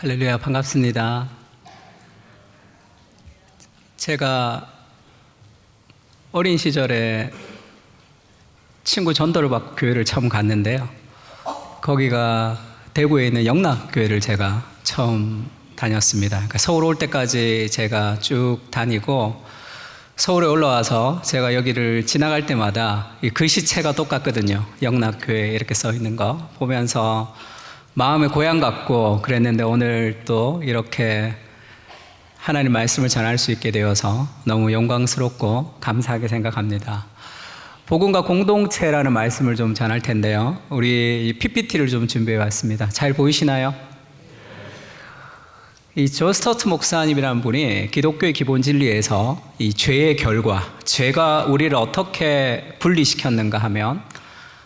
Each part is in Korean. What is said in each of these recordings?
할렐루야, 반갑습니다. 제가 어린 시절에 친구 전도를 받고 교회를 처음 갔는데요. 거기가 대구에 있는 영락교회를 제가 처음 다녔습니다. 그러니까 서울 올 때까지 제가 쭉 다니고 서울에 올라와서 제가 여기를 지나갈 때마다 이 글씨체가 똑같거든요. 영락교회 이렇게 써 있는 거 보면서 마음의 고향 같고 그랬는데 오늘 또 이렇게 하나님 말씀을 전할 수 있게 되어서 너무 영광스럽고 감사하게 생각합니다. 복음과 공동체라는 말씀을 좀 전할 텐데요. 우리 PPT를 좀 준비해 왔습니다. 잘 보이시나요? 이 조 스터트 목사님이라는 분이 기독교의 기본 진리에서 이 죄의 결과, 죄가 우리를 어떻게 분리시켰는가 하면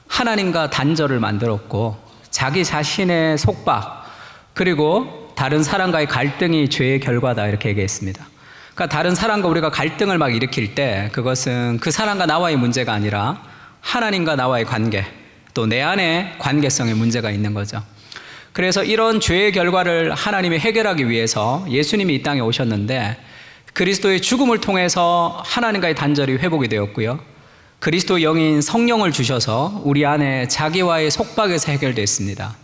하나님과 단절을 만들었고 자기 자신의 속박 그리고 다른 사람과의 갈등이 죄의 결과다 이렇게 얘기했습니다. 그러니까 다른 사람과 우리가 갈등을 막 일으킬 때 그것은 그 사람과 나와의 문제가 아니라 하나님과 나와의 관계 또 내 안에 관계성에 문제가 있는 거죠. 그래서 이런 죄의 결과를 하나님이 해결하기 위해서 예수님이 이 땅에 오셨는데 그리스도의 죽음을 통해서 하나님과의 단절이 회복이 되었고요. 그리스도 영인 성령을 주셔서 우리 안에 자기와의 속박에서 해결됐습니다.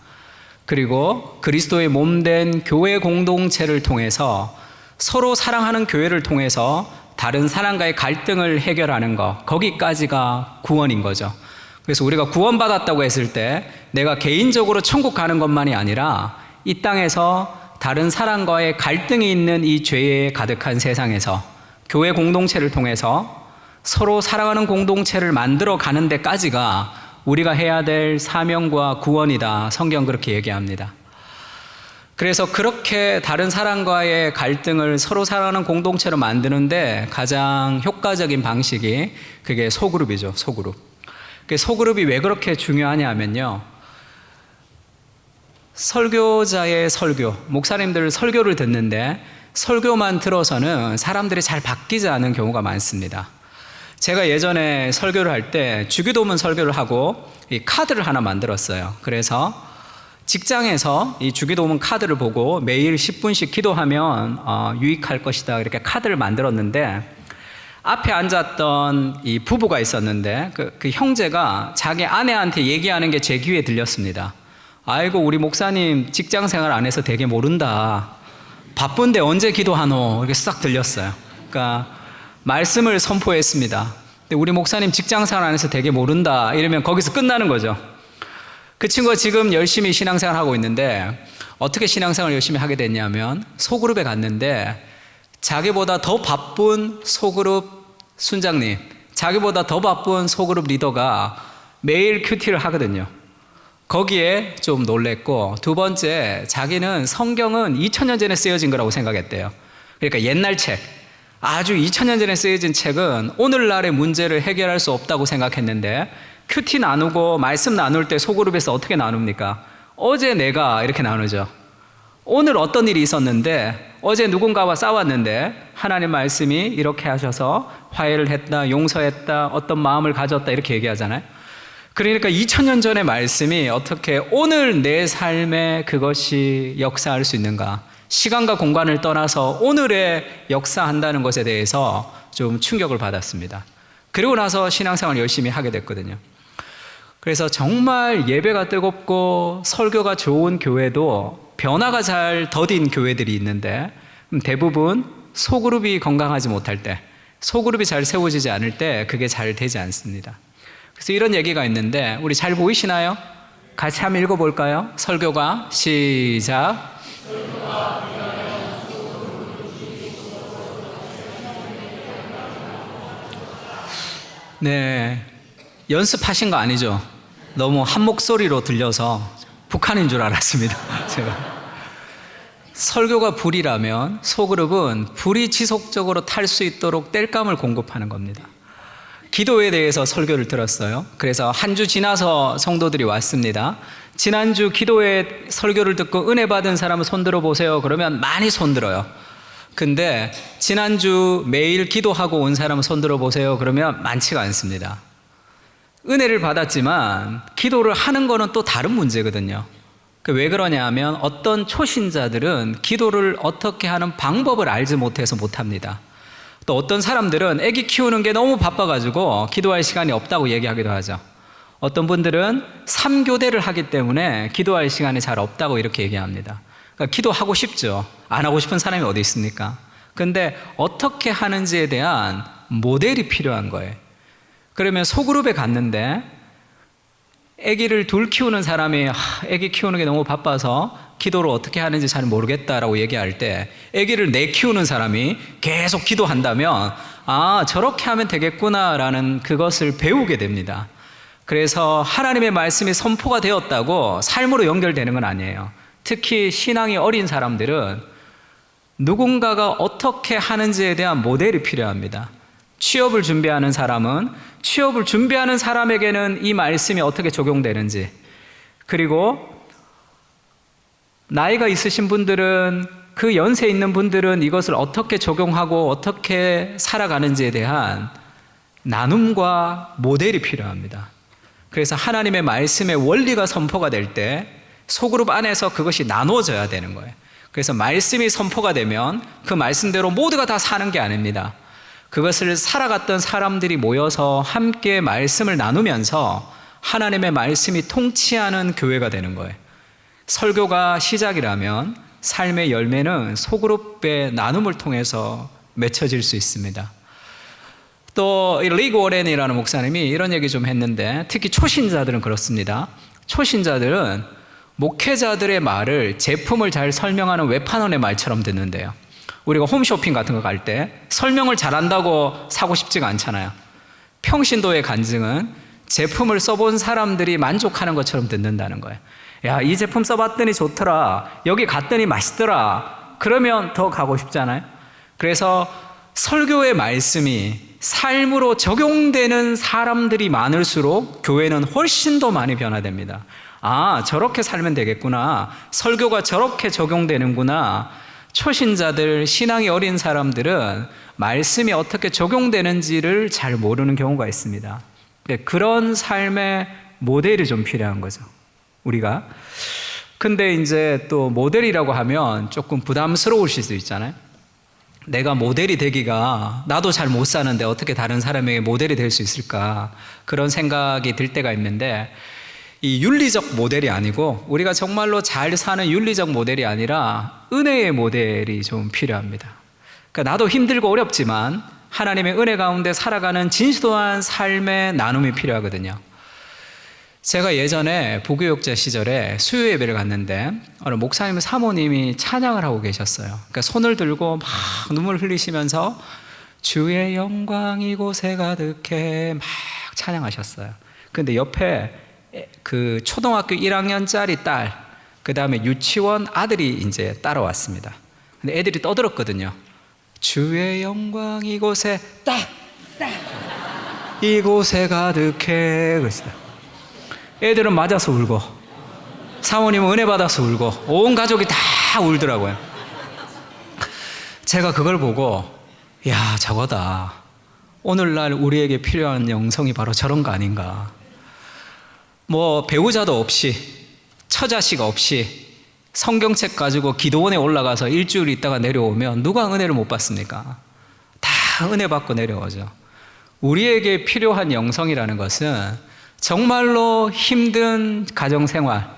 그리고 그리스도의 몸된 교회 공동체를 통해서 서로 사랑하는 교회를 통해서 다른 사람과의 갈등을 해결하는 것, 거기까지가 구원인 거죠. 그래서 우리가 구원받았다고 했을 때 내가 개인적으로 천국 가는 것만이 아니라 이 땅에서 다른 사람과의 갈등이 있는 이 죄에 가득한 세상에서 교회 공동체를 통해서 서로 사랑하는 공동체를 만들어 가는 데까지가 우리가 해야 될 사명과 구원이다. 성경 그렇게 얘기합니다. 그래서 그렇게 다른 사람과의 갈등을 서로 사랑하는 공동체로 만드는데 가장 효과적인 방식이 그게 소그룹이죠. 소그룹. 소그룹이 왜 그렇게 중요하냐면요. 설교자의 설교, 목사님들 설교를 듣는데 설교만 들어서는 사람들이 잘 바뀌지 않은 경우가 많습니다. 제가 예전에 설교를 할 때 주기도문 설교를 하고 이 카드를 하나 만들었어요. 그래서 직장에서 이 주기도문 카드를 보고 매일 10분씩 기도하면 유익할 것이다 이렇게 카드를 만들었는데 앞에 앉았던 이 부부가 있었는데 그 형제가 자기 아내한테 얘기하는 게 제 귀에 들렸습니다. 아이고 우리 목사님 직장 생활 안 해서 되게 모른다. 바쁜데 언제 기도하노? 이렇게 싹 들렸어요. 그러니까 말씀을 선포했습니다. 근데 우리 목사님 직장생활 안 해서 되게 모른다 이러면 거기서 끝나는 거죠. 그 친구가 지금 열심히 신앙생활 하고 있는데 어떻게 신앙생활 열심히 하게 됐냐면 소그룹에 갔는데 자기보다 더 바쁜 소그룹 순장님, 자기보다 더 바쁜 소그룹 리더가 매일 큐티를 하거든요. 거기에 좀 놀랬고 두 번째 자기는 성경은 2000년 전에 쓰여진 거라고 생각했대요. 그러니까 옛날 책 아주 2000년 전에 쓰여진 책은 오늘날의 문제를 해결할 수 없다고 생각했는데 큐티 나누고 말씀 나눌 때 소그룹에서 어떻게 나눕니까? 어제 내가 이렇게 나누죠. 오늘 어떤 일이 있었는데 어제 누군가와 싸웠는데 하나님 말씀이 이렇게 하셔서 화해를 했다, 용서했다, 어떤 마음을 가졌다 이렇게 얘기하잖아요. 그러니까 2000년 전의 말씀이 어떻게 오늘 내 삶에 그것이 역사할 수 있는가? 시간과 공간을 떠나서 오늘에 역사한다는 것에 대해서 좀 충격을 받았습니다. 그리고 나서 신앙생활 열심히 하게 됐거든요. 그래서 정말 예배가 뜨겁고 설교가 좋은 교회도 변화가 잘 더딘 교회들이 있는데 대부분 소그룹이 건강하지 못할 때, 소그룹이 잘 세워지지 않을 때 그게 잘 되지 않습니다. 그래서 이런 얘기가 있는데 우리 잘 보이시나요? 같이 한번 읽어볼까요? 설교가 시작. 네, 연습하신 거 아니죠? 너무 한 목소리로 들려서 북한인 줄 알았습니다. 제가 설교가 불이라면 소그룹은 불이 지속적으로 탈 수 있도록 땔감을 공급하는 겁니다. 기도에 대해서 설교를 들었어요. 그래서 한 주 지나서 성도들이 왔습니다. 지난주 기도회 설교를 듣고 은혜 받은 사람은 손들어 보세요. 그러면 많이 손들어요. 근데 지난주 매일 기도하고 온 사람은 손들어 보세요. 그러면 많지가 않습니다. 은혜를 받았지만 기도를 하는 거는 또 다른 문제거든요. 왜 그러냐 하면 어떤 초신자들은 기도를 어떻게 하는 방법을 알지 못해서 못합니다. 또 어떤 사람들은 아기 키우는 게 너무 바빠가지고 기도할 시간이 없다고 얘기하기도 하죠. 어떤 분들은 3교대를 하기 때문에 기도할 시간이 잘 없다고 이렇게 얘기합니다. 그러니까 기도하고 싶죠. 안 하고 싶은 사람이 어디 있습니까? 근데 어떻게 하는지에 대한 모델이 필요한 거예요. 그러면 소그룹에 갔는데 아기를 둘 키우는 사람이 아기 키우는 게 너무 바빠서 기도를 어떻게 하는지 잘 모르겠다라고 얘기할 때 아기를 내 키우는 사람이 계속 기도한다면 저렇게 하면 되겠구나라는 그것을 배우게 됩니다. 그래서 하나님의 말씀이 선포가 되었다고 삶으로 연결되는 건 아니에요. 특히 신앙이 어린 사람들은 누군가가 어떻게 하는지에 대한 모델이 필요합니다. 취업을 준비하는 사람은 취업을 준비하는 사람에게는 이 말씀이 어떻게 적용되는지, 그리고 나이가 있으신 분들은, 그 연세 있는 분들은 이것을 어떻게 적용하고 어떻게 살아가는지에 대한 나눔과 모델이 필요합니다. 그래서 하나님의 말씀의 원리가 선포가 될 때 소그룹 안에서 그것이 나눠져야 되는 거예요. 그래서 말씀이 선포가 되면 그 말씀대로 모두가 다 사는 게 아닙니다. 그것을 살아갔던 사람들이 모여서 함께 말씀을 나누면서 하나님의 말씀이 통치하는 교회가 되는 거예요. 설교가 시작이라면 삶의 열매는 소그룹의 나눔을 통해서 맺혀질 수 있습니다. 또 리그 워렌이라는 목사님이 이런 얘기 좀 했는데, 특히 초신자들은 그렇습니다. 초신자들은 목회자들의 말을 제품을 잘 설명하는 외판원의 말처럼 듣는데요. 우리가 홈쇼핑 같은 거 갈 때 설명을 잘한다고 사고 싶지가 않잖아요. 평신도의 간증은 제품을 써본 사람들이 만족하는 것처럼 듣는다는 거예요. 야, 이 제품 써봤더니 좋더라, 여기 갔더니 맛있더라, 그러면 더 가고 싶잖아요. 그래서 설교의 말씀이 삶으로 적용되는 사람들이 많을수록 교회는 훨씬 더 많이 변화됩니다. 저렇게 살면 되겠구나, 설교가 저렇게 적용되는구나. 초신자들, 신앙이 어린 사람들은 말씀이 어떻게 적용되는지를 잘 모르는 경우가 있습니다. 그런 삶의 모델이 좀 필요한 거죠, 우리가. 근데 이제 또 모델이라고 하면 조금 부담스러우실 수 있잖아요. 내가 모델이 되기가, 나도 잘 못 사는데 어떻게 다른 사람에게 모델이 될 수 있을까, 그런 생각이 들 때가 있는데, 이 윤리적 모델이 아니고 우리가 정말로 잘 사는 윤리적 모델이 아니라 은혜의 모델이 좀 필요합니다. 그러니까 나도 힘들고 어렵지만 하나님의 은혜 가운데 살아가는 진실한 삶의 나눔이 필요하거든요. 제가 예전에 부교육자 시절에 수요 예배를 갔는데 어느 목사님 사모님이 찬양을 하고 계셨어요. 그러니까 손을 들고 막 눈물 흘리시면서 주의 영광 이곳에 가득해 막 찬양하셨어요. 근데 옆에 그 초등학교 1학년짜리 딸, 그 다음에 유치원 아들이 이제 따라왔습니다. 근데 애들이 떠들었거든요. 주의 영광 이곳에 이곳에 가득해 그랬어요. 애들은 맞아서 울고, 사모님은 은혜 받아서 울고, 온 가족이 다 울더라고요. 제가 그걸 보고, 야, 저거다, 오늘날 우리에게 필요한 영성이 바로 저런 거 아닌가. 뭐 배우자도 없이, 처자식 없이 성경책 가지고 기도원에 올라가서 일주일 있다가 내려오면 누가 은혜를 못 받습니까? 다 은혜 받고 내려오죠. 우리에게 필요한 영성이라는 것은 정말로 힘든 가정생활,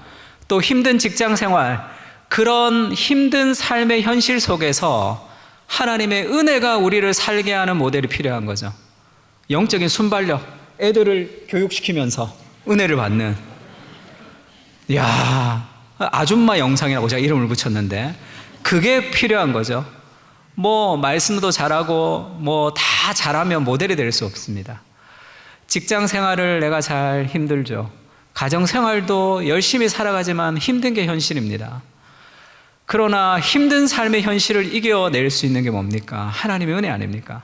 또 힘든 직장생활, 그런 힘든 삶의 현실 속에서 하나님의 은혜가 우리를 살게 하는 모델이 필요한 거죠. 영적인 순발력, 애들을 교육시키면서 은혜를 받는, 이야, 아줌마 영상이라고 제가 이름을 붙였는데 그게 필요한 거죠. 뭐 말씀도 잘하고 뭐 다 잘하면 모델이 될 수 없습니다. 직장 생활을 내가 잘 힘들죠. 가정 생활도 열심히 살아가지만 힘든 게 현실입니다. 그러나 힘든 삶의 현실을 이겨낼 수 있는 게 뭡니까? 하나님의 은혜 아닙니까?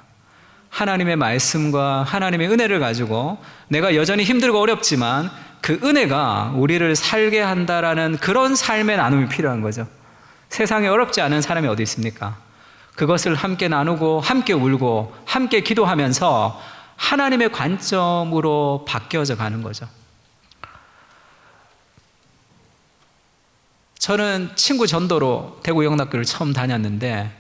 하나님의 말씀과 하나님의 은혜를 가지고 내가 여전히 힘들고 어렵지만 그 은혜가 우리를 살게 한다라는 그런 삶의 나눔이 필요한 거죠. 세상에 어렵지 않은 사람이 어디 있습니까? 그것을 함께 나누고 함께 울고 함께 기도하면서 하나님의 관점으로 바뀌어져 가는 거죠. 저는 친구 전도로 대구 영락교를 처음 다녔는데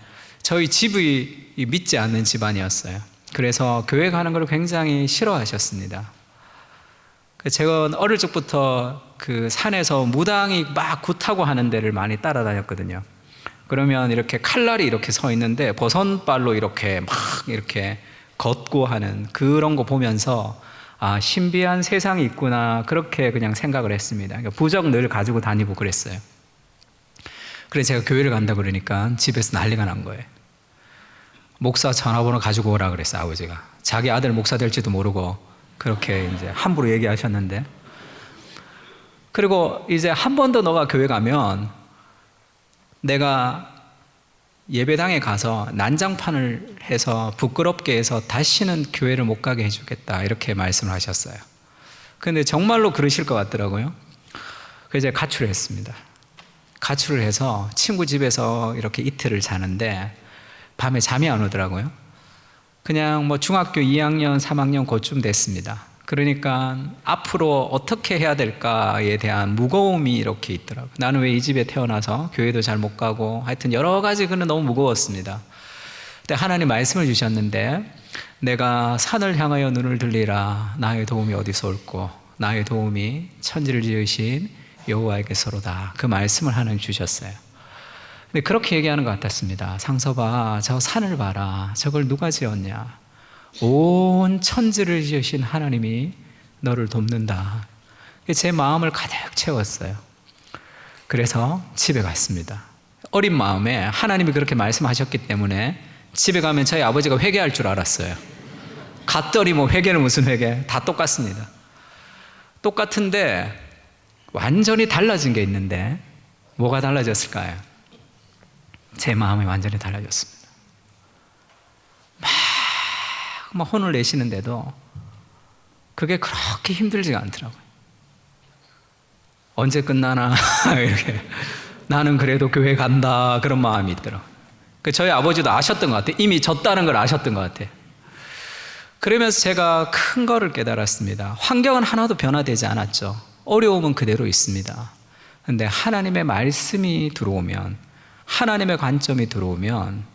저희 집이 믿지 않는 집안이었어요. 그래서 교회 가는 걸 굉장히 싫어하셨습니다. 제가 어릴 적부터 그 산에서 무당이 막 굿하고 하는 데를 많이 따라다녔거든요. 그러면 이렇게 칼날이 이렇게 서 있는데 버선발로 이렇게 막 이렇게 걷고 하는 그런 거 보면서 아, 신비한 세상이 있구나, 그렇게 그냥 생각을 했습니다. 그러니까 부적 늘 가지고 다니고 그랬어요. 그래서 제가 교회를 간다 그러니까 집에서 난리가 난 거예요. 목사 전화번호 가지고 오라 그랬어요, 아버지가. 자기 아들 목사 될지도 모르고 그렇게 이제 함부로 얘기하셨는데, 그리고 이제 한 번 더 너가 교회 가면 내가 예배당에 가서 난장판을 해서 부끄럽게 해서 다시는 교회를 못 가게 해주겠다, 이렇게 말씀을 하셨어요. 근데 정말로 그러실 것 같더라고요. 그래서 이제 가출을 했습니다. 가출을 해서 친구 집에서 이렇게 이틀을 자는데 밤에 잠이 안 오더라고요. 그냥 뭐 중학교 2학년, 3학년 그쯤 됐습니다. 그러니까 앞으로 어떻게 해야 될까에 대한 무거움이 이렇게 있더라고요. 나는 왜 이 집에 태어나서 교회도 잘 못 가고, 하여튼 여러 가지 그는 너무 무거웠습니다. 근데 하나님 말씀을 주셨는데, 내가 산을 향하여 눈을 들리라. 나의 도움이 어디서 올꼬? 나의 도움이 천지를 지으신 여호와에게서로다. 그 말씀을 하나님 주셨어요. 근데 그렇게 얘기하는 것 같았습니다. 상서봐, 저 산을 봐라. 저걸 누가 지었냐? 온 천지를 지으신 하나님이 너를 돕는다. 제 마음을 가득 채웠어요. 그래서 집에 갔습니다. 어린 마음에 하나님이 그렇게 말씀하셨기 때문에 집에 가면 저희 아버지가 회개할 줄 알았어요. 갔더니 뭐 회개는 무슨 회개? 다 똑같습니다. 똑같은데 완전히 달라진 게 있는데 뭐가 달라졌을까요? 제 마음이 완전히 달라졌습니다. 막 혼을 내시는데도 그게 그렇게 힘들지가 않더라고요. 언제 끝나나 이렇게 나는 그래도 교회 간다, 그런 마음이 있더라고요. 저희 아버지도 아셨던 것 같아요. 이미 졌다는 걸 아셨던 것 같아요. 그러면서 제가 큰 거를 깨달았습니다. 환경은 하나도 변화되지 않았죠. 어려움은 그대로 있습니다. 그런데 하나님의 말씀이 들어오면, 하나님의 관점이 들어오면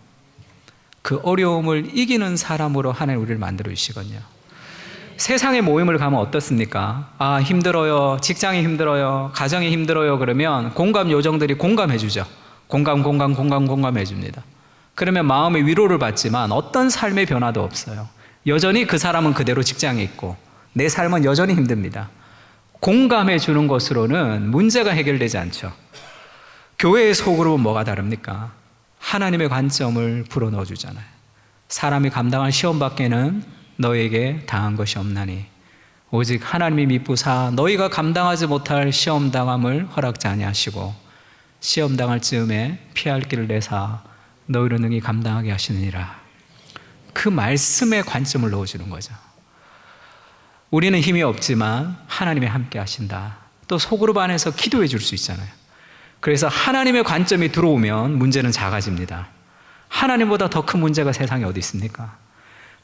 그 어려움을 이기는 사람으로 하나님 우리를 만들어 주시거든요. 세상에 모임을 가면 어떻습니까? 아, 힘들어요. 직장이 힘들어요. 가정이 힘들어요. 그러면 공감 요정들이 공감해 주죠. 공감해 줍니다. 그러면 마음의 위로를 받지만 어떤 삶의 변화도 없어요. 여전히 그 사람은 그대로 직장에 있고 내 삶은 여전히 힘듭니다. 공감해 주는 것으로는 문제가 해결되지 않죠. 교회의 소그룹은 뭐가 다릅니까? 하나님의 관점을 불어넣어 주잖아요. 사람이 감당할 시험 밖에는 너에게 당한 것이 없나니 오직 하나님이 미쁘사 너희가 감당하지 못할 시험 당함을 허락지 아니하시고 시험 당할 즈음에 피할 길을 내사 너희로 능히 감당하게 하시느니라. 그 말씀의 관점을 넣어주는 거죠. 우리는 힘이 없지만 하나님이 함께 하신다. 또 소그룹 안에서 기도해 줄 수 있잖아요. 그래서 하나님의 관점이 들어오면 문제는 작아집니다. 하나님보다 더 큰 문제가 세상에 어디 있습니까?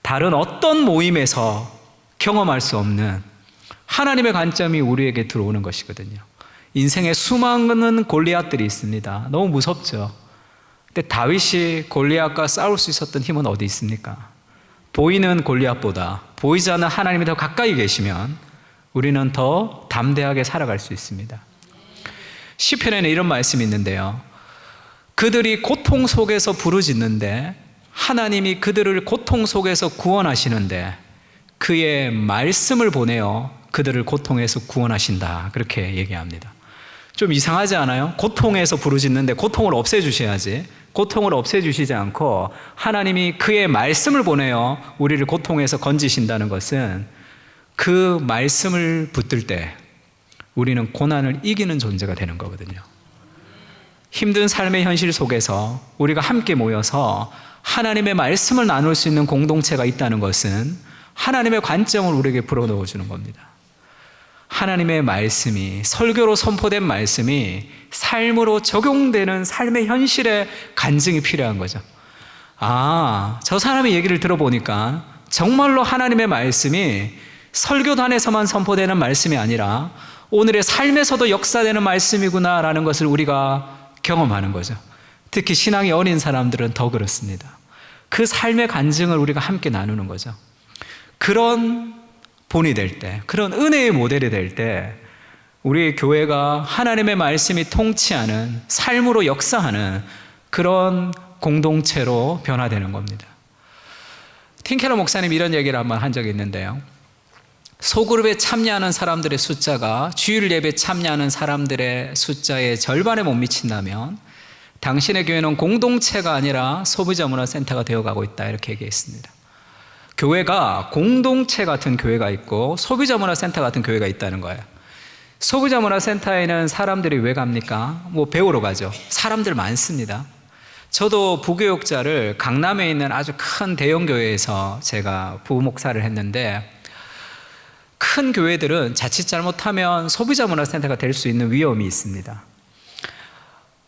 다른 어떤 모임에서 경험할 수 없는 하나님의 관점이 우리에게 들어오는 것이거든요. 인생에 수많은 골리앗들이 있습니다. 너무 무섭죠. 근데 다윗이 골리앗과 싸울 수 있었던 힘은 어디 있습니까? 보이는 골리앗보다 보이지 않는 하나님이 더 가까이 계시면 우리는 더 담대하게 살아갈 수 있습니다. 시편에는 이런 말씀이 있는데요. 그들이 고통 속에서 부르짖는데 하나님이 그들을 고통 속에서 구원하시는데 그의 말씀을 보내어 그들을 고통에서 구원하신다. 그렇게 얘기합니다. 좀 이상하지 않아요? 고통에서 부르짖는데 고통을 없애주셔야지. 고통을 없애주시지 않고 하나님이 그의 말씀을 보내어 우리를 고통에서 건지신다는 것은 그 말씀을 붙들 때 우리는 고난을 이기는 존재가 되는 거거든요. 힘든 삶의 현실 속에서 우리가 함께 모여서 하나님의 말씀을 나눌 수 있는 공동체가 있다는 것은 하나님의 관점을 우리에게 불어넣어 주는 겁니다. 하나님의 말씀이, 설교로 선포된 말씀이 삶으로 적용되는 삶의 현실에 간증이 필요한 거죠. 아, 저 사람의 얘기를 들어보니까 정말로 하나님의 말씀이 설교단에서만 선포되는 말씀이 아니라 오늘의 삶에서도 역사되는 말씀이구나라는 것을 우리가 경험하는 거죠. 특히 신앙이 어린 사람들은 더 그렇습니다. 그 삶의 간증을 우리가 함께 나누는 거죠. 그런 본이 될 때, 그런 은혜의 모델이 될 때 우리 교회가 하나님의 말씀이 통치하는, 삶으로 역사하는 그런 공동체로 변화되는 겁니다. 틴켈러 목사님이 이런 얘기를 한번 한 적이 있는데요. 소그룹에 참여하는 사람들의 숫자가 주일 예배에 참여하는 사람들의 숫자의 절반에 못 미친다면 당신의 교회는 공동체가 아니라 소비자 문화센터가 되어가고 있다, 이렇게 얘기했습니다. 교회가 공동체 같은 교회가 있고 소비자 문화센터 같은 교회가 있다는 거예요. 소비자 문화센터에는 사람들이 왜 갑니까? 배우러 가죠. 사람들 많습니다. 저도 부교육자를 강남에 있는 아주 큰 대형 교회에서 제가 부목사를 했는데, 큰 교회들은 자칫 잘못하면 소비자 문화센터가 될 수 있는 위험이 있습니다.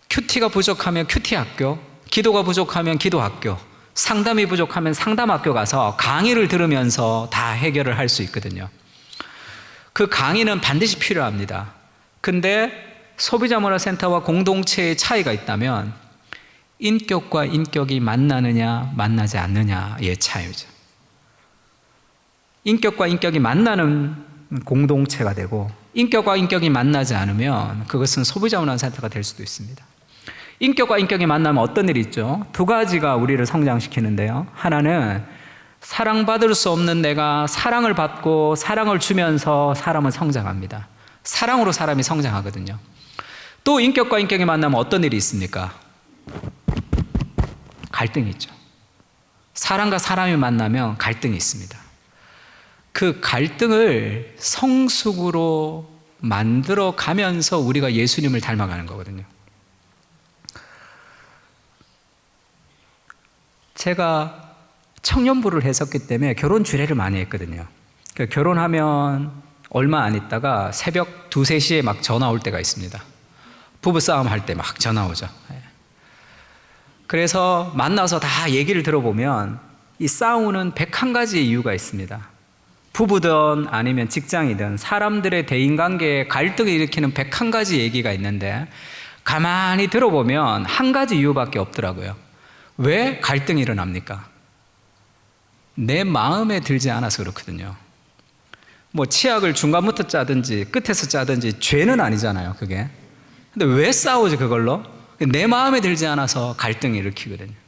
큐티가 부족하면 큐티 학교, 기도가 부족하면 기도 학교, 상담이 부족하면 상담 학교 가서 강의를 들으면서 다 해결을 할 수 있거든요. 그 강의는 반드시 필요합니다. 근데 소비자 문화센터와 공동체의 차이가 있다면 인격과 인격이 만나느냐 만나지 않느냐의 차이죠. 인격과 인격이 만나는 공동체가 되고, 인격과 인격이 만나지 않으면 그것은 소비자 문화센터가 될 수도 있습니다. 인격과 인격이 만나면 어떤 일이 있죠? 두 가지가 우리를 성장시키는데요. 하나는 사랑받을 수 없는 내가 사랑을 받고 사랑을 주면서 사람은 성장합니다. 사랑으로 사람이 성장하거든요. 또 인격과 인격이 만나면 어떤 일이 있습니까? 갈등이 있죠. 사람과 사람이 만나면 갈등이 있습니다. 그 갈등을 성숙으로 만들어 가면서 우리가 예수님을 닮아가는 거거든요. 제가 청년부를 했었기 때문에 결혼 주례를 많이 했거든요. 결혼하면 얼마 안 있다가 새벽 2, 3시에 막 전화 올 때가 있습니다. 부부싸움 할 때 막 전화 오죠. 그래서 만나서 다 얘기를 들어보면 이 싸우는 101가지의 이유가 있습니다. 부부든 아니면 직장이든 사람들의 대인관계에 갈등을 일으키는 101가지 얘기가 있는데, 가만히 들어보면 한 가지 이유밖에 없더라고요. 왜 갈등이 일어납니까? 내 마음에 들지 않아서 그렇거든요. 치약을 중간부터 짜든지 끝에서 짜든지 죄는 아니잖아요, 그게. 근데 왜 싸우지, 그걸로? 내 마음에 들지 않아서 갈등을 일으키거든요.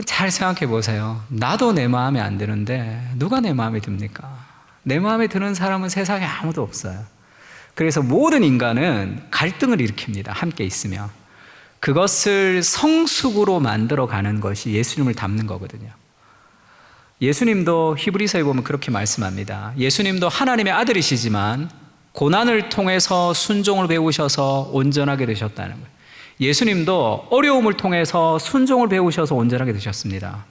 잘 생각해 보세요. 나도 내 마음에 안 드는데 누가 내 마음에 듭니까? 내 마음에 드는 사람은 세상에 아무도 없어요. 그래서 모든 인간은 갈등을 일으킵니다, 함께 있으면. 그것을 성숙으로 만들어가는 것이 예수님을 닮는 거거든요. 예수님도 히브리서에 보면 그렇게 말씀합니다. 예수님도 하나님의 아들이시지만 고난을 통해서 순종을 배우셔서 온전하게 되셨다는 거예요. 예수님도 어려움을 통해서 순종을 배우셔서 온전하게 되셨습니다.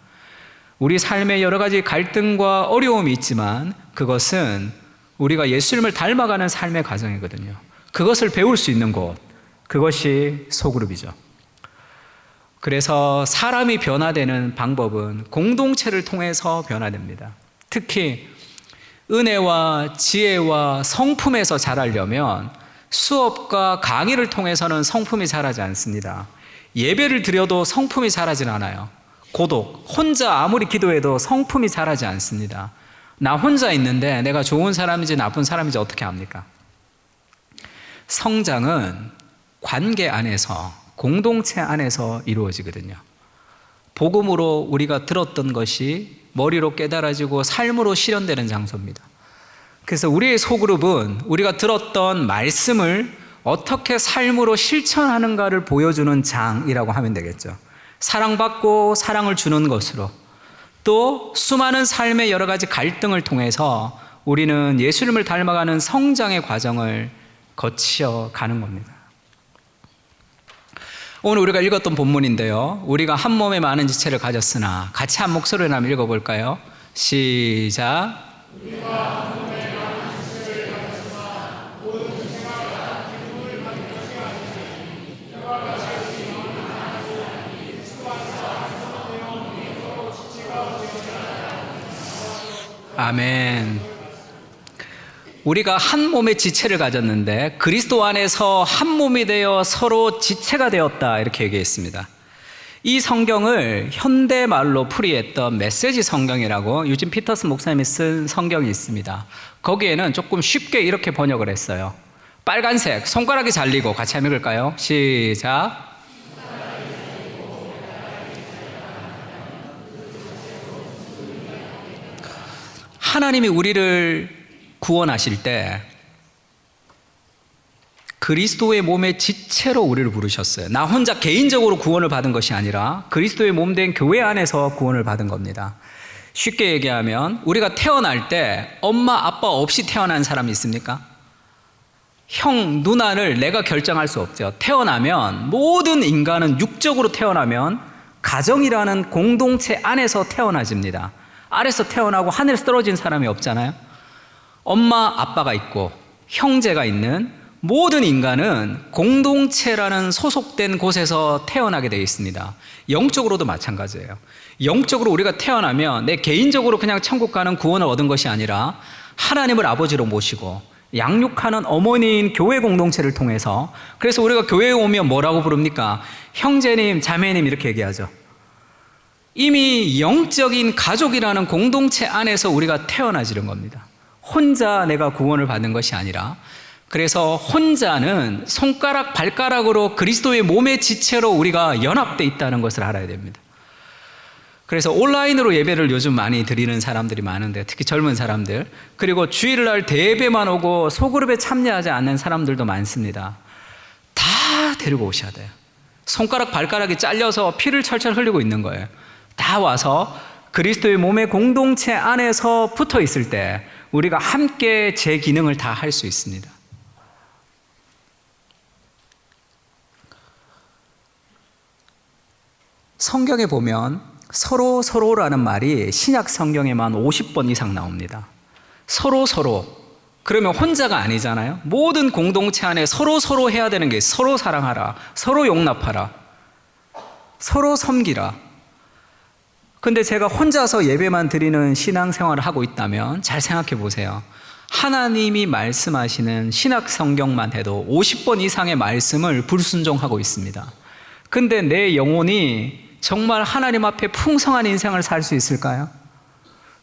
우리 삶에 여러 가지 갈등과 어려움이 있지만 그것은 우리가 예수님을 닮아가는 삶의 과정이거든요. 그것을 배울 수 있는 곳, 그것이 소그룹이죠. 그래서 사람이 변화되는 방법은 공동체를 통해서 변화됩니다. 특히 은혜와 지혜와 성품에서 자라려면 수업과 강의를 통해서는 성품이 자라지 않습니다. 예배를 드려도 성품이 자라진 않아요. 고독, 혼자 아무리 기도해도 성품이 자라지 않습니다. 나 혼자 있는데 내가 좋은 사람인지 나쁜 사람인지 어떻게 압니까? 성장은 관계 안에서, 공동체 안에서 이루어지거든요. 복음으로 우리가 들었던 것이 머리로 깨달아지고 삶으로 실현되는 장소입니다. 그래서 우리의 소그룹은 우리가 들었던 말씀을 어떻게 삶으로 실천하는가를 보여주는 장이라고 하면 되겠죠. 사랑받고 사랑을 주는 것으로, 또 수많은 삶의 여러 가지 갈등을 통해서 우리는 예수님을 닮아가는 성장의 과정을 거쳐 가는 겁니다. 오늘 우리가 읽었던 본문인데요, 우리가 한 몸에 많은 지체를 가졌으나, 같이 한 목소리로 한번 읽어볼까요? 시작. 아멘. 우리가 한 몸의 지체를 가졌는데 그리스도 안에서 한 몸이 되어 서로 지체가 되었다 이렇게 얘기했습니다. 이 성경을 현대말로 풀이했던 메시지 성경이라고 유진 피터슨 목사님이 쓴 성경이 있습니다. 거기에는 조금 쉽게 이렇게 번역을 했어요. 빨간색 손가락이 잘리고 같이 한번 읽을까요? 시작. 하나님이 우리를 구원하실 때 그리스도의 몸의 지체로 우리를 부르셨어요. 나 혼자 개인적으로 구원을 받은 것이 아니라 그리스도의 몸 된 교회 안에서 구원을 받은 겁니다. 쉽게 얘기하면 우리가 태어날 때 엄마 아빠 없이 태어난 사람이 있습니까? 형 누나를 내가 결정할 수 없죠. 태어나면 모든 인간은 육적으로 태어나면 가정이라는 공동체 안에서 태어나집니다. 아래서 태어나고 하늘에서 떨어진 사람이 없잖아요. 엄마 아빠가 있고 형제가 있는 모든 인간은 공동체라는 소속된 곳에서 태어나게 되어 있습니다. 영적으로도 마찬가지예요. 영적으로 우리가 태어나면 내 개인적으로 그냥 천국 가는 구원을 얻은 것이 아니라 하나님을 아버지로 모시고 양육하는 어머니인 교회 공동체를 통해서, 그래서 우리가 교회에 오면 뭐라고 부릅니까? 형제님, 자매님 이렇게 얘기하죠. 이미 영적인 가족이라는 공동체 안에서 우리가 태어나지는 겁니다. 혼자 내가 구원을 받는 것이 아니라, 그래서 혼자는 손가락 발가락으로 그리스도의 몸의 지체로 우리가 연합되어 있다는 것을 알아야 됩니다. 그래서 온라인으로 예배를 요즘 많이 드리는 사람들이 많은데, 특히 젊은 사람들, 그리고 주일날 대예배만 오고 소그룹에 참여하지 않는 사람들도 많습니다. 다 데리고 오셔야 돼요. 손가락 발가락이 잘려서 피를 철철 흘리고 있는 거예요. 다 와서 그리스도의 몸의 공동체 안에서 붙어 있을 때 우리가 함께 제 기능을 다 할 수 있습니다. 성경에 보면 서로라는 말이 신약 성경에만 50번 이상 나옵니다. 서로. 그러면 혼자가 아니잖아요. 모든 공동체 안에 서로 해야 되는 게 서로 사랑하라, 서로 용납하라, 서로 섬기라. 근데 제가 혼자서 예배만 드리는 신앙생활을 하고 있다면 잘 생각해 보세요. 하나님이 말씀하시는 신약 성경만 해도 50번 이상의 말씀을 불순종하고 있습니다. 근데 내 영혼이 정말 하나님 앞에 풍성한 인생을 살 수 있을까요?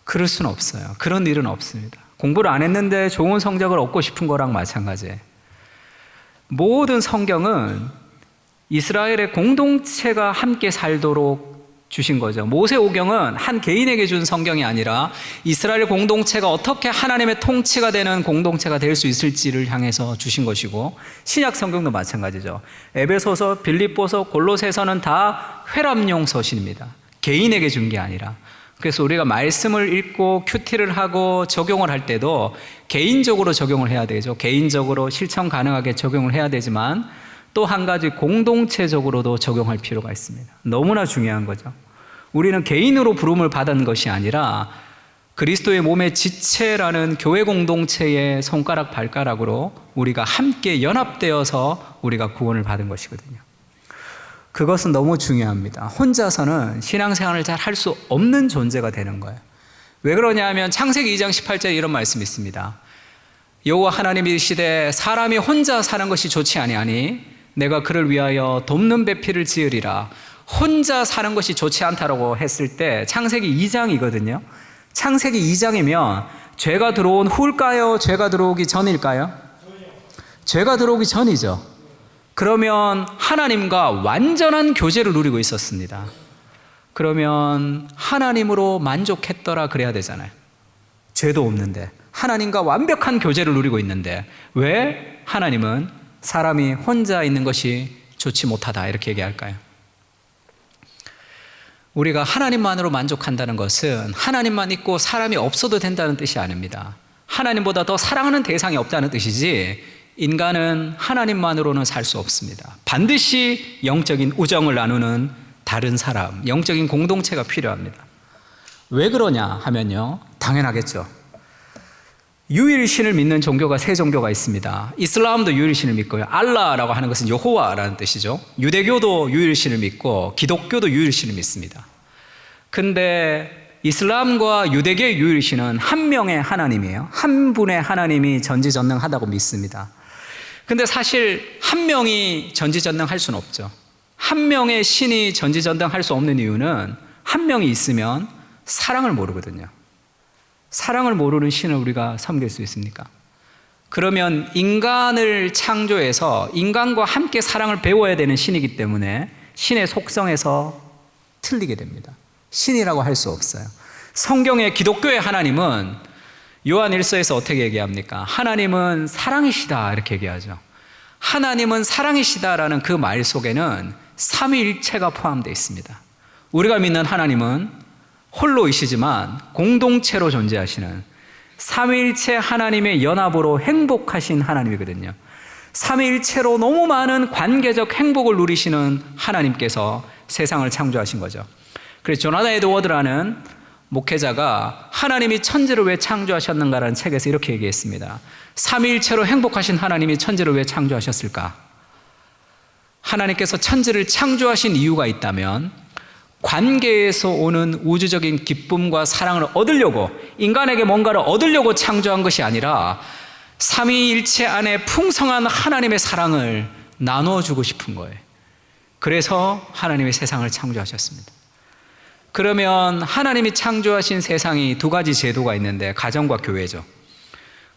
그럴 수는 없어요. 그런 일은 없습니다. 공부를 안 했는데 좋은 성적을 얻고 싶은 거랑 마찬가지예요. 모든 성경은 이스라엘의 공동체가 함께 살도록 주신 거죠. 모세오경은 한 개인에게 준 성경이 아니라 이스라엘 공동체가 어떻게 하나님의 통치가 되는 공동체가 될 수 있을지를 향해서 주신 것이고, 신약 성경도 마찬가지죠. 에베소서, 빌립보서, 골로새서는 다 회람용 서신입니다. 개인에게 준 게 아니라. 그래서 우리가 말씀을 읽고 큐티를 하고 적용을 할 때도 개인적으로 적용을 해야 되죠. 개인적으로 실천 가능하게 적용을 해야 되지만 또 한 가지 공동체적으로도 적용할 필요가 있습니다. 너무나 중요한 거죠. 우리는 개인으로 부름을 받은 것이 아니라 그리스도의 몸의 지체라는 교회 공동체의 손가락 발가락으로 우리가 함께 연합되어서 우리가 구원을 받은 것이거든요. 그것은 너무 중요합니다. 혼자서는 신앙생활을 잘 할 수 없는 존재가 되는 거예요. 왜 그러냐 하면 창세기 2장 18절에 이런 말씀이 있습니다. 여호와 하나님이 이르시되 사람이 혼자 사는 것이 좋지 아니하니 내가 그를 위하여 돕는 배필을 지으리라. 혼자 사는 것이 좋지 않다라고 했을 때 창세기 2장이거든요. 창세기 2장이면 죄가 들어온 후일까요? 죄가 들어오기 전일까요? 죄가 들어오기 전이죠. 그러면 하나님과 완전한 교제를 누리고 있었습니다. 그러면 하나님으로 만족했더라 그래야 되잖아요. 죄도 없는데 하나님과 완벽한 교제를 누리고 있는데 왜 하나님은 사람이 혼자 있는 것이 좋지 못하다 이렇게 얘기할까요? 우리가 하나님만으로 만족한다는 것은 하나님만 있고 사람이 없어도 된다는 뜻이 아닙니다. 하나님보다 더 사랑하는 대상이 없다는 뜻이지 인간은 하나님만으로는 살 수 없습니다. 반드시 영적인 우정을 나누는 다른 사람, 영적인 공동체가 필요합니다. 왜 그러냐 하면요, 당연하겠죠. 유일신을 믿는 종교가 세 종교가 있습니다. 이슬람도 유일신을 믿고요. 알라라고 하는 것은 여호와라는 뜻이죠. 유대교도 유일신을 믿고 기독교도 유일신을 믿습니다. 근데 이슬람과 유대교의 유일신은 한 명의 하나님이에요. 한 분의 하나님이 전지전능하다고 믿습니다. 근데 사실 한 명이 전지전능할 수는 없죠. 한 명의 신이 전지전능할 수 없는 이유는 한 명이 있으면 사랑을 모르거든요. 사랑을 모르는 신을 우리가 섬길 수 있습니까? 그러면 인간을 창조해서 인간과 함께 사랑을 배워야 되는 신이기 때문에 신의 속성에서 틀리게 됩니다. 신이라고 할 수 없어요. 성경의 기독교의 하나님은 요한 1서에서 어떻게 얘기합니까? 하나님은 사랑이시다 이렇게 얘기하죠. 하나님은 사랑이시다라는 그 말 속에는 삼위일체가 포함되어 있습니다. 우리가 믿는 하나님은 홀로이시지만 공동체로 존재하시는 삼위일체 하나님의 연합으로 행복하신 하나님이거든요. 삼위일체로 너무 많은 관계적 행복을 누리시는 하나님께서 세상을 창조하신 거죠. 그래서 조나단 에드워드라는 목회자가 하나님이 천지를 왜 창조하셨는가라는 책에서 이렇게 얘기했습니다. 삼위일체로 행복하신 하나님이 천지를 왜 창조하셨을까? 하나님께서 천지를 창조하신 이유가 있다면 관계에서 오는 우주적인 기쁨과 사랑을 얻으려고, 인간에게 뭔가를 얻으려고 창조한 것이 아니라 삼위일체 안에 풍성한 하나님의 사랑을 나눠주고 싶은 거예요. 그래서 하나님이 세상을 창조하셨습니다. 그러면 하나님이 창조하신 세상이 두 가지 제도가 있는데 가정과 교회죠.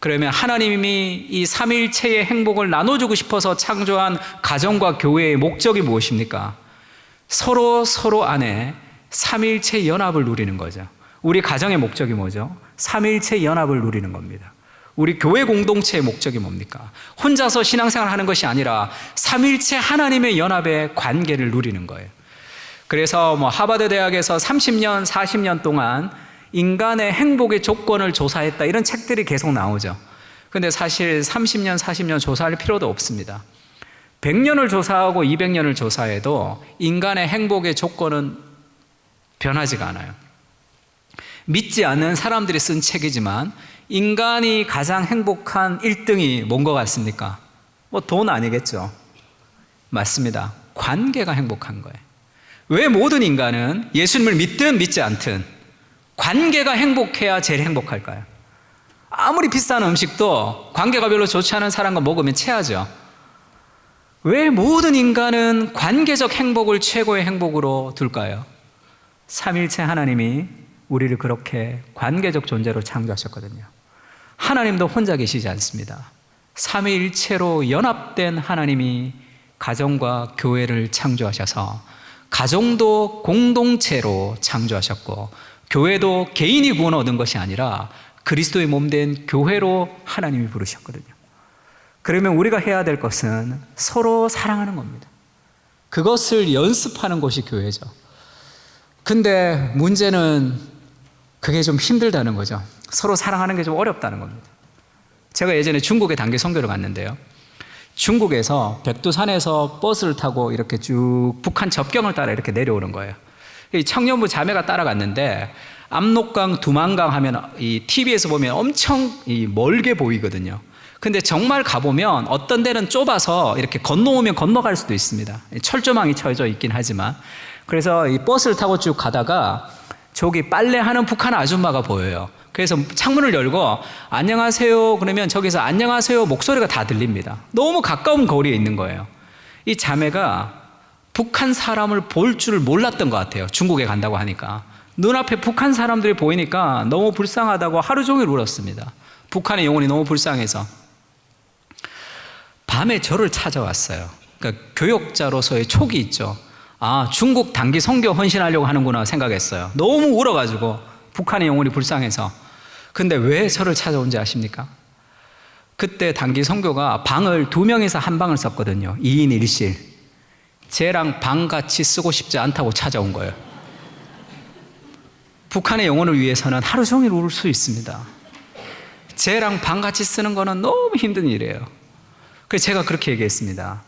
그러면 하나님이 이 삼위일체의 행복을 나눠주고 싶어서 창조한 가정과 교회의 목적이 무엇입니까? 서로 안에 삼위일체 연합을 누리는 거죠. 우리 가정의 목적이 뭐죠? 삼위일체 연합을 누리는 겁니다. 우리 교회 공동체의 목적이 뭡니까? 혼자서 신앙생활을 하는 것이 아니라 삼위일체 하나님의 연합의 관계를 누리는 거예요. 그래서 하버드 대학에서 30년, 40년 동안 인간의 행복의 조건을 조사했다 이런 책들이 계속 나오죠. 근데 사실 30년, 40년 조사할 필요도 없습니다. 100년을 조사하고 200년을 조사해도 인간의 행복의 조건은 변하지가 않아요. 믿지 않는 사람들이 쓴 책이지만 인간이 가장 행복한 1등이 뭔 것 같습니까? 돈 아니겠죠? 맞습니다. 관계가 행복한 거예요. 왜 모든 인간은 예수님을 믿든 믿지 않든 관계가 행복해야 제일 행복할까요? 아무리 비싼 음식도 관계가 별로 좋지 않은 사람과 먹으면 체하죠. 왜 모든 인간은 관계적 행복을 최고의 행복으로 둘까요? 삼위일체 하나님이 우리를 그렇게 관계적 존재로 창조하셨거든요. 하나님도 혼자 계시지 않습니다. 삼위일체로 연합된 하나님이 가정과 교회를 창조하셔서 가정도 공동체로 창조하셨고 교회도 개인이 구원 얻은 것이 아니라 그리스도의 몸된 교회로 하나님이 부르셨거든요. 그러면 우리가 해야 될 것은 서로 사랑하는 겁니다. 그것을 연습하는 곳이 교회죠. 근데 문제는 그게 좀 힘들다는 거죠. 서로 사랑하는 게 좀 어렵다는 겁니다. 제가 예전에 중국에 단기 선교를 갔는데요. 중국에서 백두산에서 버스를 타고 이렇게 쭉 북한 접경을 따라 이렇게 내려오는 거예요. 이 청년부 자매가 따라갔는데 압록강, 두만강 하면 이 TV에서 보면 엄청 멀게 보이거든요. 근데 정말 가보면 어떤 데는 좁아서 이렇게 건너오면 건너갈 수도 있습니다. 철조망이 쳐져 있긴 하지만. 그래서 이 버스를 타고 쭉 가다가 저기 빨래하는 북한 아줌마가 보여요. 그래서 창문을 열고 안녕하세요 그러면 저기서 안녕하세요 목소리가 다 들립니다. 너무 가까운 거리에 있는 거예요. 이 자매가 북한 사람을 볼 줄을 몰랐던 것 같아요. 중국에 간다고 하니까. 눈앞에 북한 사람들이 보이니까 너무 불쌍하다고 하루 종일 울었습니다. 북한의 영혼이 너무 불쌍해서. 밤에 저를 찾아왔어요. 그러니까 교역자로서의 촉이 있죠. 아, 중국 단기 선교 헌신하려고 하는구나 생각했어요. 너무 울어가지고 북한의 영혼이 불쌍해서. 근데 왜 저를 찾아온지 아십니까? 그때 단기 선교가 방을 2명이서 한 방을 썼거든요. 2인 1실. 쟤랑 방 같이 쓰고 싶지 않다고 찾아온 거예요. 북한의 영혼을 위해서는 하루 종일 울 수 있습니다. 쟤랑 방 같이 쓰는 거는 너무 힘든 일이에요. 그래서 제가 그렇게 얘기했습니다.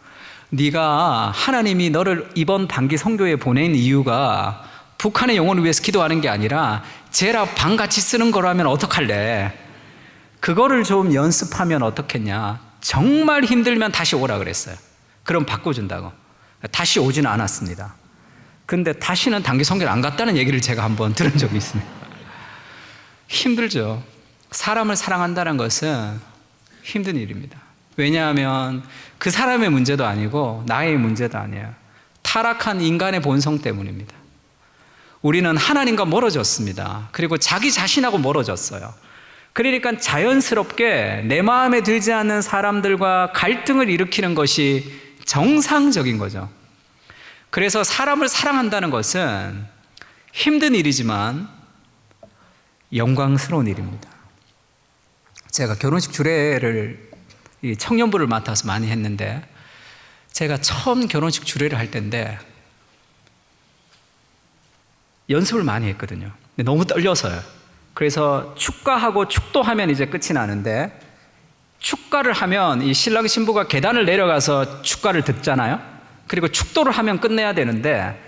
네가 하나님이 너를 이번 단기 선교에 보낸 이유가 북한의 영혼을 위해서 기도하는 게 아니라 쟤랑 방 같이 쓰는 거라면 어떡할래? 그거를 좀 연습하면 어떻겠냐? 정말 힘들면 다시 오라 그랬어요. 그럼 바꿔준다고. 다시 오지는 않았습니다. 근데 다시는 단기 선교를 안 갔다는 얘기를 제가 한번 들은 적이 있습니다. 힘들죠. 사람을 사랑한다는 것은 힘든 일입니다. 왜냐하면 그 사람의 문제도 아니고 나의 문제도 아니에요. 타락한 인간의 본성 때문입니다. 우리는 하나님과 멀어졌습니다. 그리고 자기 자신하고 멀어졌어요. 그러니까 자연스럽게 내 마음에 들지 않는 사람들과 갈등을 일으키는 것이 정상적인 거죠. 그래서 사람을 사랑한다는 것은 힘든 일이지만 영광스러운 일입니다. 제가 결혼식 주례를 청년부를 맡아서 많이 했는데, 제가 처음 결혼식 주례를 할 때인데 연습을 많이 했거든요. 근데 너무 떨려서요. 그래서 축가하고 축도하면 이제 끝이 나는데, 축가를 하면 이 신랑 신부가 계단을 내려가서 축가를 듣잖아요. 그리고 축도를 하면 끝내야 되는데,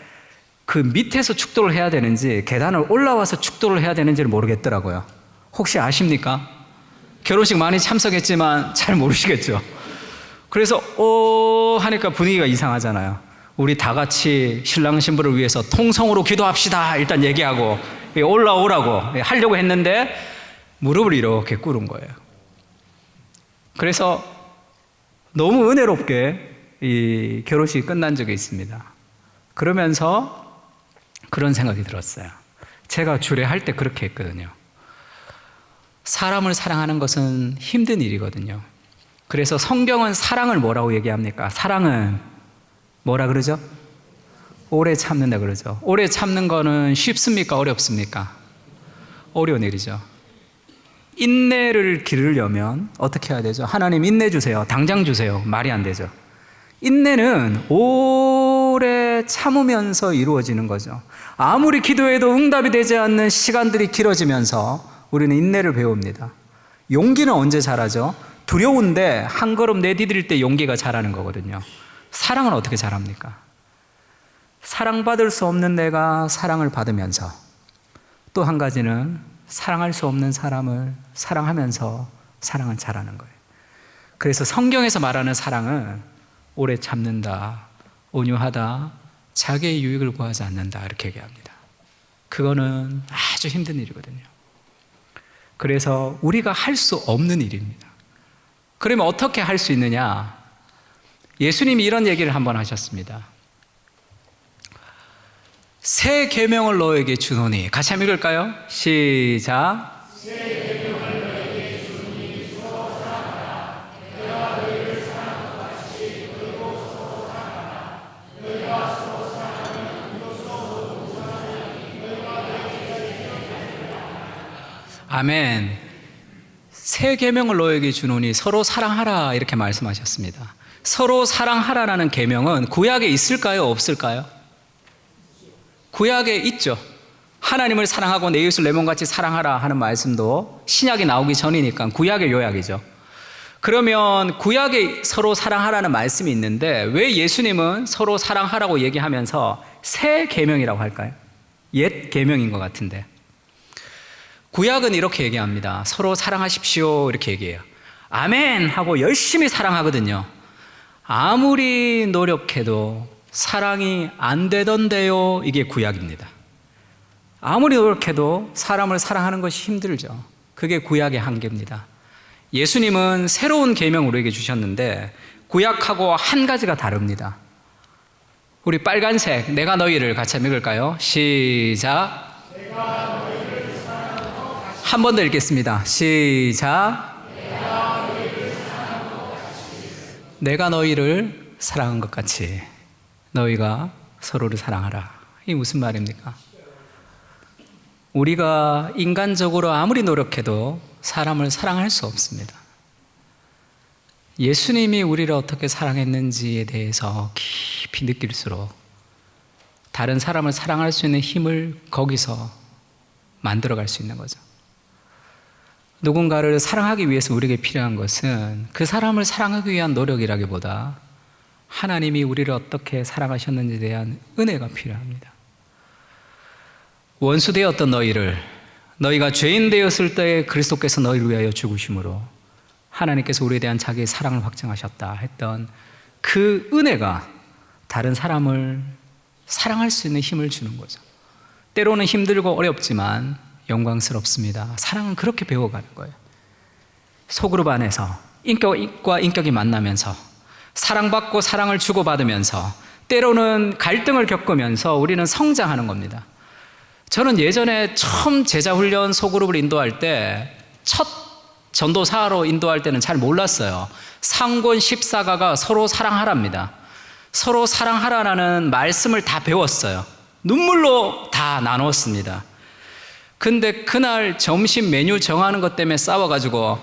그 밑에서 축도를 해야 되는지 계단을 올라와서 축도를 해야 되는지를 모르겠더라고요. 혹시 아십니까? 결혼식 많이 참석했지만 잘 모르시겠죠? 그래서 하니까 분위기가 이상하잖아요. 우리 다 같이 신랑 신부를 위해서 통성으로 기도합시다 일단 얘기하고 올라오라고 하려고 했는데 무릎을 이렇게 꿇은 거예요. 그래서 너무 은혜롭게 이 결혼식이 끝난 적이 있습니다. 그러면서 그런 생각이 들었어요. 제가 주례할 때 그렇게 했거든요. 사람을 사랑하는 것은 힘든 일이거든요. 그래서 성경은 사랑을 뭐라고 얘기합니까? 사랑은 뭐라 그러죠? 오래 참는다 그러죠. 오래 참는 거는 쉽습니까? 어렵습니까? 어려운 일이죠. 인내를 기르려면 어떻게 해야 되죠? 하나님 인내 주세요. 당장 주세요. 말이 안 되죠. 인내는 오래 참으면서 이루어지는 거죠. 아무리 기도해도 응답이 되지 않는 시간들이 길어지면서 우리는 인내를 배웁니다. 용기는 언제 자라죠? 두려운데 한 걸음 내디딜 때 용기가 자라는 거거든요. 사랑은 어떻게 자랍니까? 사랑받을 수 없는 내가 사랑을 받으면서, 또 한 가지는 사랑할 수 없는 사람을 사랑하면서 사랑은 자라는 거예요. 그래서 성경에서 말하는 사랑은 오래 참는다, 온유하다, 자기의 유익을 구하지 않는다 이렇게 얘기합니다. 그거는 아주 힘든 일이거든요. 그래서 우리가 할 수 없는 일입니다. 그러면 어떻게 할 수 있느냐? 예수님이 이런 얘기를 한번 하셨습니다. 새 계명을 너에게 주노니, 같이 한번 읽을까요? 시작. 새 계명을 너에게 주노니 서로 사랑하라. 내가 너희를 사랑한 것 같이 너희도 서로 사랑하라. 너희가 서로 사랑하면 이로써 모든 사람이 너희가 너희에게 되리라. 아멘. 새 계명을 너에게 주노니 서로 사랑하라 이렇게 말씀하셨습니다. 서로 사랑하라라는 계명은 구약에 있을까요? 없을까요? 구약에 있죠. 하나님을 사랑하고 내 이웃을 내 몸같이 사랑하라 하는 말씀도 신약이 나오기 전이니까 구약의 요약이죠. 그러면 구약에 서로 사랑하라는 말씀이 있는데 왜 예수님은 서로 사랑하라고 얘기하면서 새 계명이라고 할까요? 옛 계명인 것 같은데. 구약은 이렇게 얘기합니다. 서로 사랑하십시오 이렇게 얘기해요. 아멘 하고 열심히 사랑하거든요. 아무리 노력해도 사랑이 안 되던데요, 이게 구약입니다. 아무리 노력해도 사람을 사랑하는 것이 힘들죠. 그게 구약의 한계입니다. 예수님은 새로운 계명을 우리에게 주셨는데 구약하고 한 가지가 다릅니다. 우리 빨간색 내가 너희를 같이 한번 읽을까요? 시작. 한 번 더 읽겠습니다. 시작. 내가 너희를 사랑한 것 같이 너희가 서로를 사랑하라. 이게 무슨 말입니까? 우리가 인간적으로 아무리 노력해도 사람을 사랑할 수 없습니다. 예수님이 우리를 어떻게 사랑했는지에 대해서 깊이 느낄수록 다른 사람을 사랑할 수 있는 힘을 거기서 만들어갈 수 있는 거죠. 누군가를 사랑하기 위해서 우리에게 필요한 것은 그 사람을 사랑하기 위한 노력이라기보다 하나님이 우리를 어떻게 사랑하셨는지에 대한 은혜가 필요합니다. 원수 되었던 너희가 죄인 되었을 때에 그리스도께서 너희를 위하여 죽으심으로 하나님께서 우리에 대한 자기의 사랑을 확증하셨다 했던 그 은혜가 다른 사람을 사랑할 수 있는 힘을 주는 거죠. 때로는 힘들고 어렵지만 영광스럽습니다. 사랑은 그렇게 배워가는 거예요. 소그룹 안에서 인격과 인격이 만나면서 사랑받고 사랑을 주고받으면서 때로는 갈등을 겪으면서 우리는 성장하는 겁니다. 저는 예전에 처음 제자훈련 소그룹을 인도할 때 첫 전도사로 인도할 때는 잘 몰랐어요. 상권 14가가 서로 사랑하랍니다. 서로 사랑하라는 말씀을 다 배웠어요. 눈물로 다 나눴습니다. 근데 그날 점심 메뉴 정하는 것 때문에 싸워가지고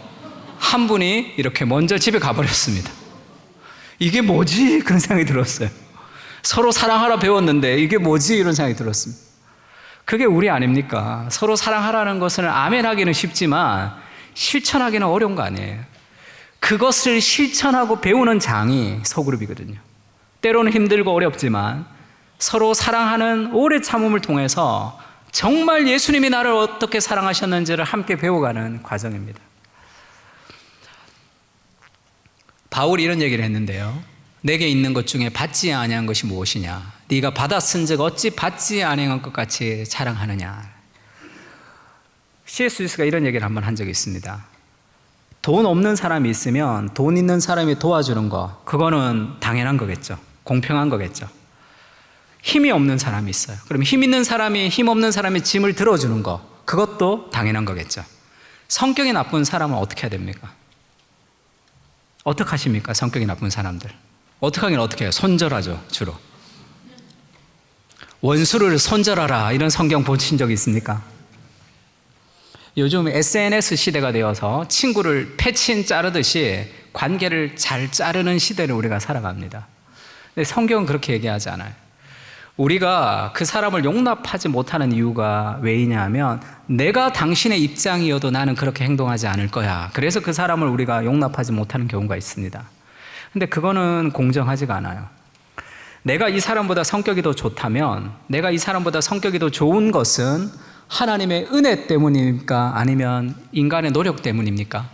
한 분이 이렇게 먼저 집에 가버렸습니다. 이게 뭐지? 그런 생각이 들었어요. 서로 사랑하라 배웠는데 이게 뭐지? 이런 생각이 들었습니다. 그게 우리 아닙니까? 서로 사랑하라는 것은 아멘하기는 쉽지만 실천하기는 어려운 거 아니에요. 그것을 실천하고 배우는 장이 소그룹이거든요. 때로는 힘들고 어렵지만 서로 사랑하는 오래 참음을 통해서 정말 예수님이 나를 어떻게 사랑하셨는지를 함께 배워가는 과정입니다. 바울이 이런 얘기를 했는데요. 내게 있는 것 중에 받지 아니한 것이 무엇이냐? 네가 받았은즉 어찌 받지 아니한 것 같이 자랑하느냐? C.S. 루이스가 이런 얘기를 한번 한 적이 있습니다. 돈 없는 사람이 있으면 돈 있는 사람이 도와주는 거, 그거는 당연한 거겠죠. 공평한 거겠죠. 힘이 없는 사람이 있어요. 그럼 힘 있는 사람이 힘 없는 사람의 짐을 들어주는 거, 그것도 당연한 거겠죠. 성격이 나쁜 사람은 어떻게 해야 됩니까? 어떻게 하십니까? 성격이 나쁜 사람들. 어떻게 하긴 어떻게 해요? 손절하죠, 주로. 원수를 손절하라, 이런 성경 보신 적 있습니까? 요즘 SNS 시대가 되어서 친구를 패친 자르듯이 관계를 잘 자르는 시대를 우리가 살아갑니다. 근데 성경은 그렇게 얘기하지 않아요. 우리가 그 사람을 용납하지 못하는 이유가 왜이냐 하면 내가 당신의 입장이어도 나는 그렇게 행동하지 않을 거야. 그래서 그 사람을 우리가 용납하지 못하는 경우가 있습니다. 근데 그거는 공정하지가 않아요. 내가 이 사람보다 성격이 더 좋다면, 내가 이 사람보다 성격이 더 좋은 것은 하나님의 은혜 때문입니까? 아니면 인간의 노력 때문입니까?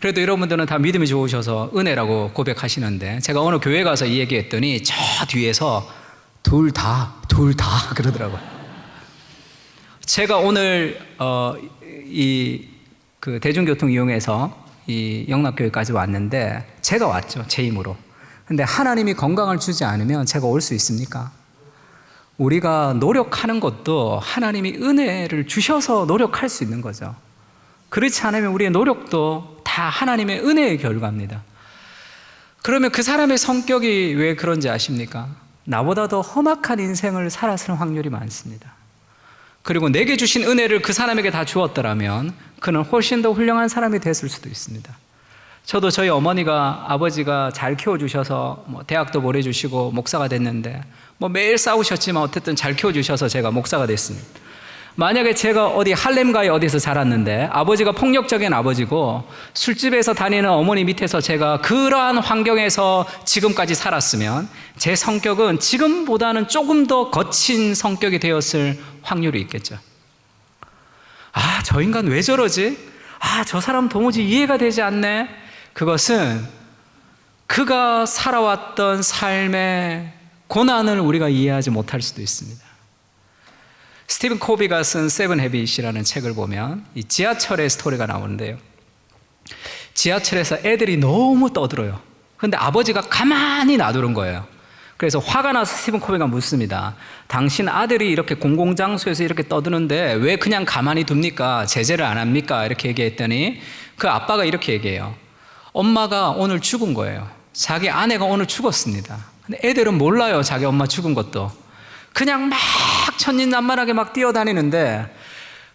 그래도 여러분들은 다 믿음이 좋으셔서 은혜라고 고백하시는데, 제가 어느 교회 가서 이 얘기했더니 저 뒤에서 둘 다 그러더라고요. 제가 오늘 그 대중교통 이용해서 이 영락교회까지 왔는데 제가 왔죠, 제 힘으로. 근데 하나님이 건강을 주지 않으면 제가 올 수 있습니까? 우리가 노력하는 것도 하나님이 은혜를 주셔서 노력할 수 있는 거죠. 그렇지 않으면 우리의 노력도 다 하나님의 은혜의 결과입니다. 그러면 그 사람의 성격이 왜 그런지 아십니까? 나보다 더 험악한 인생을 살았을 확률이 많습니다. 그리고 내게 주신 은혜를 그 사람에게 다 주었더라면 그는 훨씬 더 훌륭한 사람이 됐을 수도 있습니다. 저도 저희 어머니가, 아버지가 잘 키워주셔서 대학도 보내주시고 목사가 됐는데 매일 싸우셨지만 어쨌든 잘 키워주셔서 제가 목사가 됐습니다. 만약에 제가 어디 할렘가에 어디서 자랐는데 아버지가 폭력적인 아버지고 술집에서 다니는 어머니 밑에서 제가 그러한 환경에서 지금까지 살았으면 제 성격은 지금보다는 조금 더 거친 성격이 되었을 확률이 있겠죠. 아, 저 인간 왜 저러지? 아, 저 사람 도무지 이해가 되지 않네. 그것은 그가 살아왔던 삶의 고난을 우리가 이해하지 못할 수도 있습니다. 스티븐 코비가 쓴 세븐 헤빗이라는 책을 보면 이 지하철의 스토리가 나오는데요. 지하철에서 애들이 너무 떠들어요. 근데 아버지가 가만히 놔두는 거예요. 그래서 화가 나서 스티븐 코비가 묻습니다. 당신 아들이 이렇게 공공장소에서 이렇게 떠드는데 왜 그냥 가만히 둡니까? 제재를 안 합니까? 이렇게 얘기했더니 그 아빠가 이렇게 얘기해요. 엄마가 오늘 죽은 거예요. 자기 아내가 오늘 죽었습니다. 근데 애들은 몰라요, 자기 엄마 죽은 것도. 그냥 막 천진난만하게 막 뛰어다니는데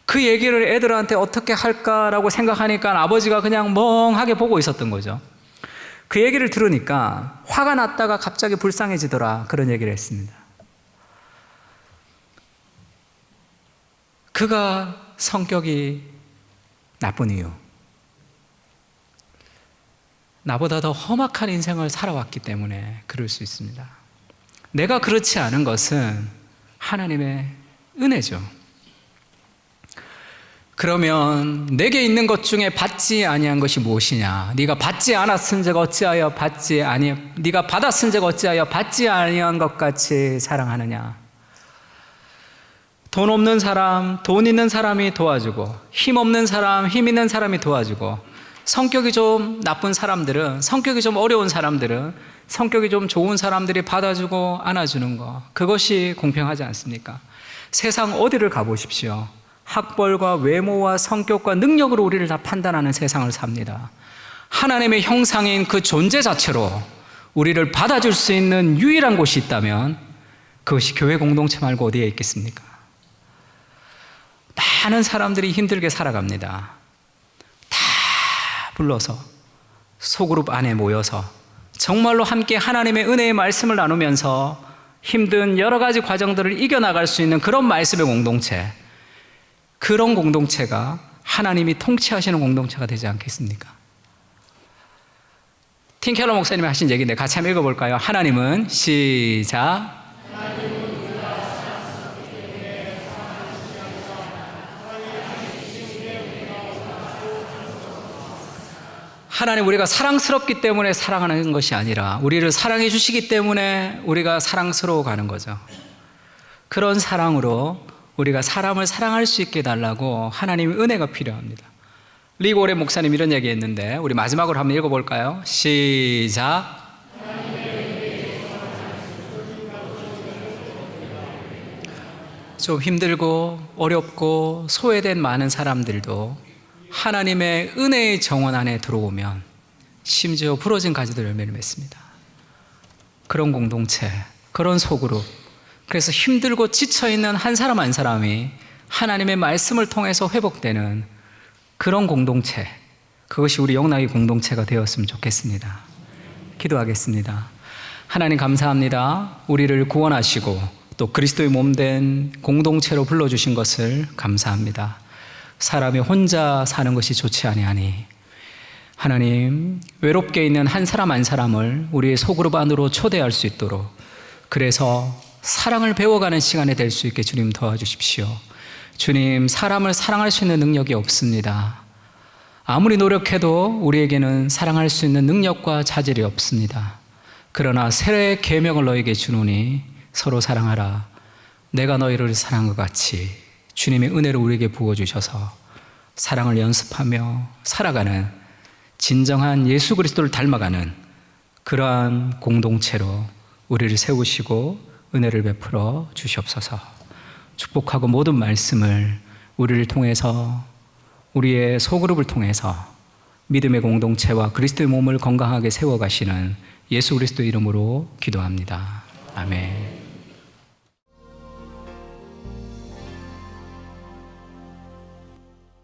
그 얘기를 애들한테 어떻게 할까라고 생각하니까 아버지가 그냥 멍하게 보고 있었던 거죠. 그 얘기를 들으니까 화가 났다가 갑자기 불쌍해지더라, 그런 얘기를 했습니다. 그가 성격이 나쁜 이유, 나보다 더 험악한 인생을 살아왔기 때문에 그럴 수 있습니다. 내가 그렇지 않은 것은 하나님의 은혜죠. 그러면 내게 있는 것 중에 받지 아니한 것이 무엇이냐? 네가 받지 않았은즉 어찌하여 네가 받았은즉 어찌하여 받지 아니한 것 같이 자랑하느냐? 돈 없는 사람, 돈 있는 사람이 도와주고, 힘 없는 사람, 힘 있는 사람이 도와주고, 성격이 좀 나쁜 사람들은, 성격이 좀 어려운 사람들은, 성격이 좀 좋은 사람들이 받아주고 안아주는 거, 그것이 공평하지 않습니까? 세상 어디를 가보십시오. 학벌과 외모와 성격과 능력으로 우리를 다 판단하는 세상을 삽니다. 하나님의 형상인 그 존재 자체로 우리를 받아줄 수 있는 유일한 곳이 있다면 그것이 교회 공동체 말고 어디에 있겠습니까? 많은 사람들이 힘들게 살아갑니다. 다 불러서 소그룹 안에 모여서 정말로 함께 하나님의 은혜의 말씀을 나누면서 힘든 여러 가지 과정들을 이겨나갈 수 있는 그런 말씀의 공동체, 그런 공동체가 하나님이 통치하시는 공동체가 되지 않겠습니까? 팀 켈러 목사님이 하신 얘기인데 같이 한번 읽어볼까요? 하나님은 시작. 하나님, 우리가 사랑스럽기 때문에 사랑하는 것이 아니라 우리를 사랑해 주시기 때문에 우리가 사랑스러워 가는 거죠. 그런 사랑으로 우리가 사람을 사랑할 수 있게 해달라고 하나님의 은혜가 필요합니다. 리고레 목사님 이런 얘기 했는데 우리 마지막으로 한번 읽어볼까요? 시작. 좀 힘들고 어렵고 소외된 많은 사람들도 하나님의 은혜의 정원 안에 들어오면 심지어 부러진 가지도 열매를 맺습니다. 그런 공동체, 그런 소그룹, 그래서 힘들고 지쳐있는 한 사람 한 사람이 하나님의 말씀을 통해서 회복되는 그런 공동체, 그것이 우리 영락의 공동체가 되었으면 좋겠습니다. 기도하겠습니다. 하나님 감사합니다. 우리를 구원하시고 또 그리스도의 몸된 공동체로 불러주신 것을 감사합니다. 사람이 혼자 사는 것이 좋지 아니하니 하나님, 외롭게 있는 한 사람 한 사람을 우리의 소그룹 안으로 초대할 수 있도록, 그래서 사랑을 배워가는 시간이 될 수 있게 주님 도와주십시오. 주님, 사람을 사랑할 수 있는 능력이 없습니다. 아무리 노력해도 우리에게는 사랑할 수 있는 능력과 자질이 없습니다. 그러나 새 계명을 너에게 주노니 서로 사랑하라. 내가 너희를 사랑한 것 같이 주님의 은혜를 우리에게 부어주셔서 사랑을 연습하며 살아가는 진정한 예수 그리스도를 닮아가는 그러한 공동체로 우리를 세우시고 은혜를 베풀어 주시옵소서. 축복하고 모든 말씀을 우리를 통해서, 우리의 소그룹을 통해서 믿음의 공동체와 그리스도의 몸을 건강하게 세워가시는 예수 그리스도 이름으로 기도합니다. 아멘.